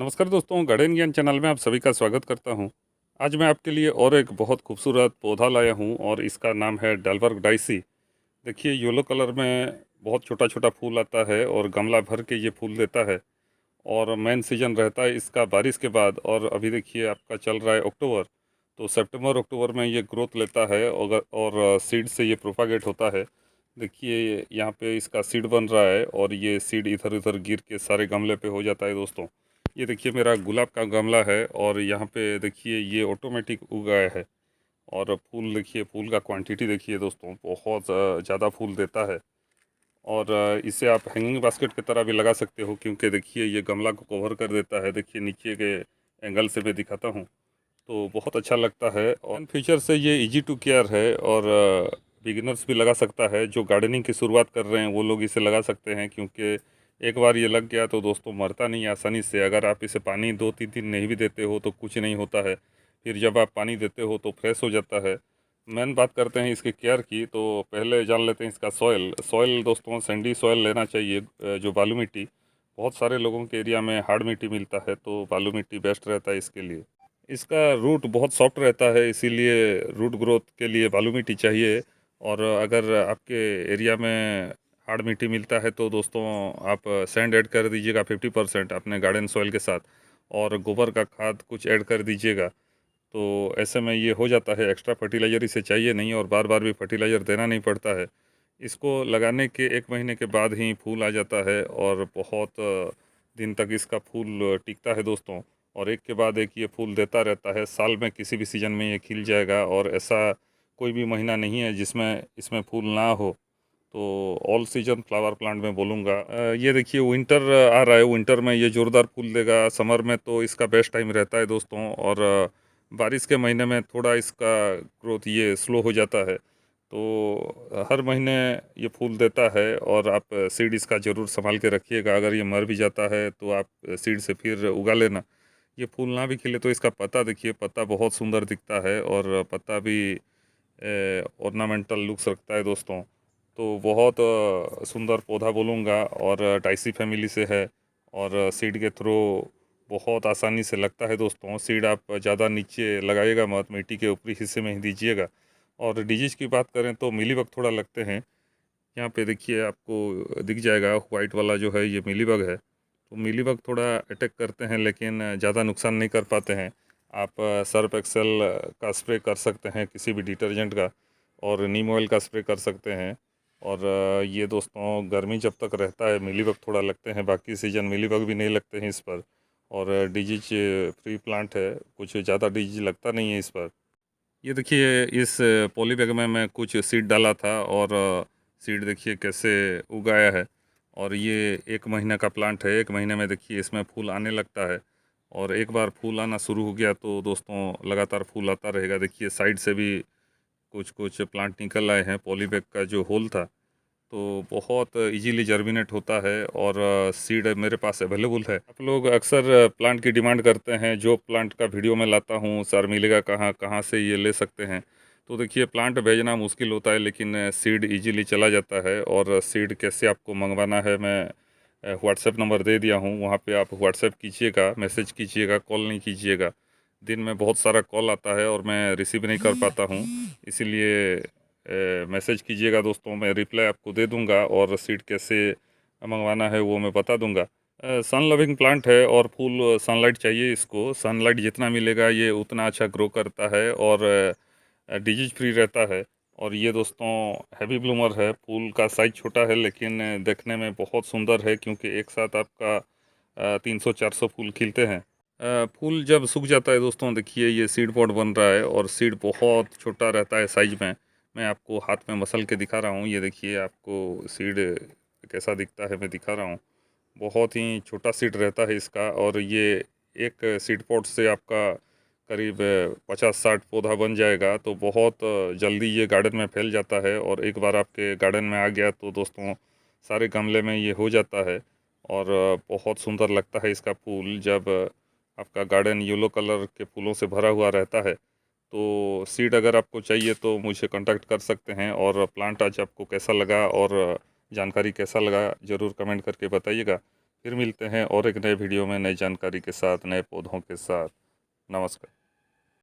नमस्कार दोस्तों, गार्डन ज्ञान चैनल में आप सभी का स्वागत करता हूं। आज मैं आपके लिए और एक बहुत खूबसूरत पौधा लाया हूं और इसका नाम है डेलबर्ग डाइसी। देखिए, येलो कलर में बहुत छोटा छोटा फूल आता है और गमला भर के ये फूल देता है। और मेन सीजन रहता है इसका बारिश के बाद। और अभी देखिए आपका चल रहा है अक्टूबर, तो सितंबर अक्टूबर में ये ग्रोथ लेता है और सीड से ये प्रोपागेट होता है। देखिए यहाँ पे इसका सीड बन रहा है और ये सीड इधर उधर गिर के सारे गमले पे हो जाता है दोस्तों। ये देखिए मेरा गुलाब का गमला है और यहाँ पे देखिए ये ऑटोमेटिक उगाया है। और फूल देखिए, फूल का क्वांटिटी देखिए दोस्तों, बहुत ज़्यादा फूल देता है। और इसे आप हैंगिंग बास्केट की तरह भी लगा सकते हो, क्योंकि देखिए ये गमला को कवर कर देता है। देखिए नीचे के एंगल से मैं दिखाता हूँ तो बहुत अच्छा लगता है। और फीचर से ये इजी टू केयर है और बिगिनर्स भी लगा सकता है। जो गार्डनिंग की शुरुआत कर रहे हैं वो लोग इसे लगा सकते हैं, क्योंकि एक बार ये लग गया तो दोस्तों मरता नहीं आसानी से। अगर आप इसे पानी 2-3 दिन नहीं भी देते हो तो कुछ नहीं होता है, फिर जब आप पानी देते हो तो फ्रेश हो जाता है। मेन बात करते हैं इसके केयर की, तो पहले जान लेते हैं इसका सॉइल। सॉइल दोस्तों सैंडी सॉइल लेना चाहिए, जो बालू मिट्टी। बहुत सारे लोगों के एरिया में हार्ड मिट्टी मिलता है, तो बालू मिट्टी बेस्ट रहता है इसके लिए। इसका रूट बहुत सॉफ्ट रहता है, इसीलिए रूट ग्रोथ के लिए बालू मिट्टी चाहिए। और अगर आपके एरिया में हार्ड मिट्टी मिलता है तो दोस्तों आप सैंड ऐड कर दीजिएगा 50% अपने गार्डन सॉइल के साथ, और गोबर का खाद कुछ ऐड कर दीजिएगा। तो ऐसे में ये हो जाता है। एक्स्ट्रा फर्टिलाइज़र इसे चाहिए नहीं और बार बार भी फर्टिलाइज़र देना नहीं पड़ता है। इसको लगाने के 1 महीने के बाद ही फूल आ जाता है और बहुत दिन तक इसका फूल टिकता है दोस्तों। और एक के बाद एक ये फूल देता रहता है। साल में किसी भी सीज़न में ये खिल जाएगा और ऐसा कोई भी महीना नहीं है जिसमें इसमें फूल ना हो। तो ऑल सीजन फ्लावर प्लांट में बोलूँगा। ये देखिए विंटर आ रहा है, विंटर में ये ज़ोरदार फूल देगा। समर में तो इसका बेस्ट टाइम रहता है दोस्तों। और बारिश के महीने में थोड़ा इसका ग्रोथ ये स्लो हो जाता है। तो हर महीने ये फूल देता है और आप सीड इसका ज़रूर संभाल के रखिएगा। अगर ये मर भी जाता है तो आप सीड से फिर उगा लेना। ये फूल ना भी खिले तो इसका पत्ता देखिए, पत्ता बहुत सुंदर दिखता है और पत्ता भी ऑर्नामेंटल लुक्स रखता है दोस्तों। तो बहुत सुंदर पौधा बोलूँगा और डाइसी फैमिली से है। और सीड के थ्रो बहुत आसानी से लगता है दोस्तों। सीड आप ज़्यादा नीचे लगाइएगा मत, मिट्टी के ऊपरी हिस्से में ही दीजिएगा। और डिजीज़ की बात करें तो मिलीबग थोड़ा लगते हैं। यहाँ पे देखिए आपको दिख जाएगा, वाइट वाला जो है ये मिलीबग है। तो मिलीबग थोड़ा अटैक करते हैं लेकिन ज़्यादा नुकसान नहीं कर पाते हैं। आप सर्फ एक्सेल का स्प्रे कर सकते हैं किसी भी डिटर्जेंट का, और नीम ऑयल का स्प्रे कर सकते हैं। और ये दोस्तों गर्मी जब तक रहता है मिलीबग थोड़ा लगते हैं, बाकी सीजन मिलीबग भी नहीं लगते हैं इस पर। और डिजीज फ्री प्लांट है, कुछ ज़्यादा डिजीज लगता नहीं है इस पर। ये देखिए इस पॉली बैग में मैं कुछ सीड डाला था और सीड देखिए कैसे उगाया है। और ये 1 महीने का प्लांट है। 1 महीने में देखिए इसमें फूल आने लगता है। और एक बार फूल आना शुरू हो गया तो दोस्तों लगातार फूल आता रहेगा। देखिए साइड से भी कुछ कुछ प्लांट निकल आए हैं। पॉली बैग का जो होल था, तो बहुत इजीली जर्मिनेट होता है और सीड मेरे पास अवेलेबल है। आप लोग अक्सर प्लांट की डिमांड करते हैं, जो प्लांट का वीडियो में लाता हूँ सर मिलेगा कहाँ, कहाँ से ये ले सकते हैं। तो देखिए प्लांट भेजना मुश्किल होता है लेकिन सीड इजीली चला जाता है। और सीड कैसे आपको मंगवाना है, मैं व्हाट्सएप नंबर दे दिया हूँ, वहाँ पे आप व्हाट्सएप कीजिएगा, मैसेज कीजिएगा, कॉल नहीं कीजिएगा। दिन में बहुत सारा कॉल आता है और मैं रिसीव नहीं कर पाता हूँ, इसीलिए मैसेज कीजिएगा दोस्तों, मैं रिप्लाई आपको दे दूंगा। और सीड कैसे मंगवाना है वो मैं बता दूंगा। सन लविंग प्लांट है और फुल सनलाइट चाहिए इसको। सनलाइट जितना मिलेगा ये उतना अच्छा ग्रो करता है और डिजीज फ्री रहता है। और ये दोस्तों हैवी ब्लूमर है। फूल का साइज छोटा है लेकिन देखने में बहुत सुंदर है, क्योंकि एक साथ आपका 300-400 फूल खिलते हैं। फूल जब सूख जाता है दोस्तों, देखिए ये सीड पॉड बन रहा है और सीड बहुत छोटा रहता है साइज में। मैं आपको हाथ में मसल के दिखा रहा हूँ, ये देखिए आपको सीड कैसा दिखता है मैं दिखा रहा हूँ। बहुत ही छोटा सीड रहता है इसका। और ये एक सीड पॉट से आपका करीब 50-60 पौधा बन जाएगा। तो बहुत जल्दी ये गार्डन में फैल जाता है। और एक बार आपके गार्डन में आ गया तो दोस्तों सारे गमले में ये हो जाता है। और बहुत सुंदर लगता है इसका फूल जब आपका गार्डन येलो कलर के फूलों से भरा हुआ रहता है। तो सीड अगर आपको चाहिए तो मुझे कांटेक्ट कर सकते हैं। और प्लांट आज आपको कैसा लगा और जानकारी कैसा लगा ज़रूर कमेंट करके बताइएगा। फिर मिलते हैं और एक नए वीडियो में नई जानकारी के साथ, नए पौधों के साथ। नमस्कार।